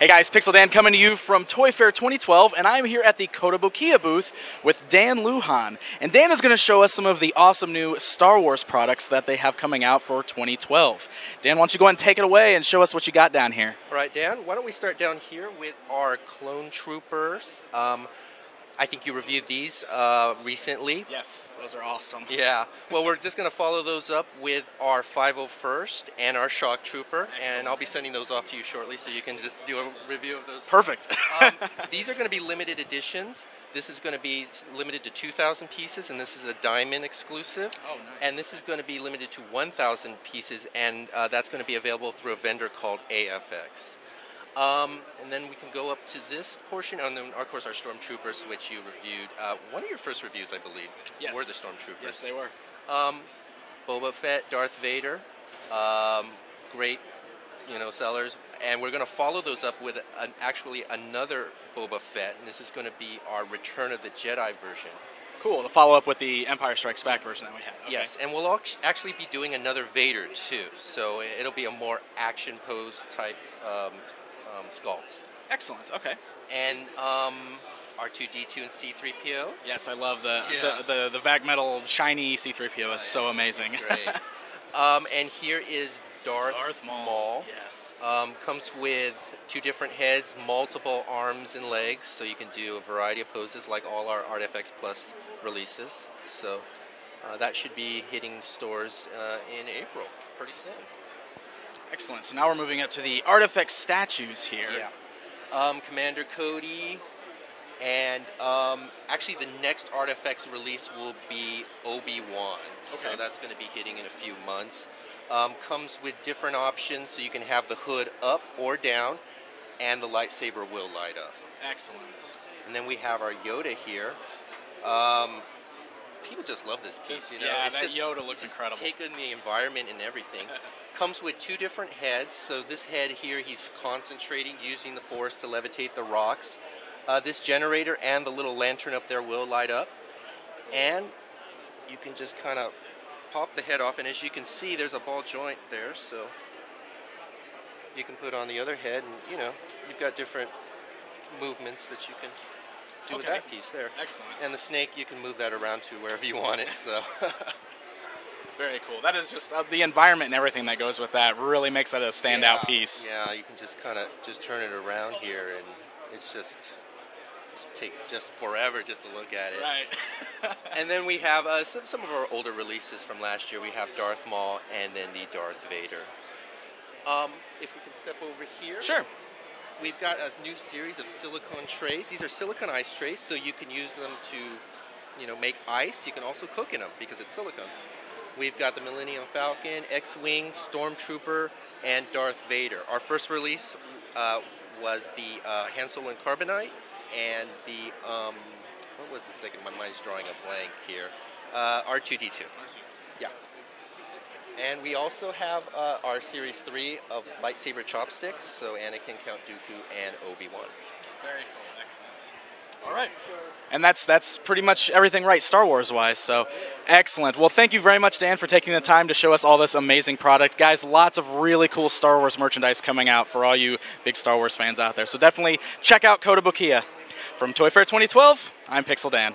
Hey guys, Pixel Dan coming to you from Toy Fair 2012, and I'm here at the Kotobukiya booth with Dan Lujan. And Dan is going to show us some of the awesome new Star Wars products that they have coming out for 2012. Dan, why don't you go ahead and take it away and show us what you got down here? All right, Dan, why don't we start down here with our Clone Troopers. I think you reviewed these recently. Yes, those are awesome. Yeah. Well, we're just going to follow those up with our 501st and our Shock Trooper. Excellent. And I'll be sending those off to you shortly so you can just do a review of those. Perfect. These are going to be limited editions. This is going to be limited to 2,000 pieces, and this is a Diamond exclusive. Oh, nice. And this is going to be limited to 1,000 pieces, and that's going to be available through a vendor called ArtFX. And then we can go up to this portion, and then, of course, our Stormtroopers, which you reviewed. One of your first reviews, I believe, were the Stormtroopers. Yes, they were. Boba Fett, Darth Vader, great, sellers. And we're going to follow those up with actually another Boba Fett, and this is going to be our Return of the Jedi version. Cool, to follow up with the Empire Strikes Back version that we had. Okay. Yes, and we'll actually be doing another Vader, too. So it'll be a more action pose type sculpt. Excellent. Okay. And R2-D2 and C-3PO. Yes, I love the Vag Metal shiny C-3PO is so amazing. That's great. And here is Darth Maul. Yes. Comes with 2 different heads, multiple arms and legs, so you can do a variety of poses like all our ArtFX Plus releases. So that should be hitting stores in April pretty soon. Excellent. So now we're moving up to the ArtFX statues here. Yeah. Commander Cody, and actually the next ArtFX release will be Obi-Wan. Okay. So that's going to be hitting in a few months. Comes with different options, so you can have the hood up or down, and the lightsaber will light up. Excellent. And then we have our Yoda here. People just love this piece, Yeah, that Yoda looks incredible. Taking the environment and everything. Comes with 2 different heads. So this head here, he's concentrating, using the Force to levitate the rocks. This generator and the little lantern up there will light up. And you can just kind of pop the head off. And as you can see, there's a ball joint there. So you can put on the other head. And, you've got different movements that you can do with that piece there. Excellent. And the snake, you can move that around to wherever you want it. So very cool. That is just the environment and everything that goes with that really makes that a standout piece. Yeah, you can just kind of turn it around here, and it's just take forever just to look at it. Right. And then we have some of our older releases from last year. We have Darth Maul and then the Darth Vader. If we can step over here. Sure. We've got a new series of silicone trays. These are silicone ice trays, so you can use them to, make ice. You can also cook in them because it's silicone. We've got the Millennium Falcon, X-Wing, Stormtrooper, and Darth Vader. Our first release was the Han Solo and Carbonite, and the, what was the second? My mind's drawing a blank here. R2-D2. Yeah. And we also have our Series 3 of lightsaber chopsticks, so Anakin, Count Dooku, and Obi-Wan. Very cool. Excellent. All right. And that's pretty much everything right, Star Wars-wise, so excellent. Well, thank you very much, Dan, for taking the time to show us all this amazing product. Guys, lots of really cool Star Wars merchandise coming out for all you big Star Wars fans out there, so definitely check out Kotobukiya. From Toy Fair 2012, I'm Pixel Dan.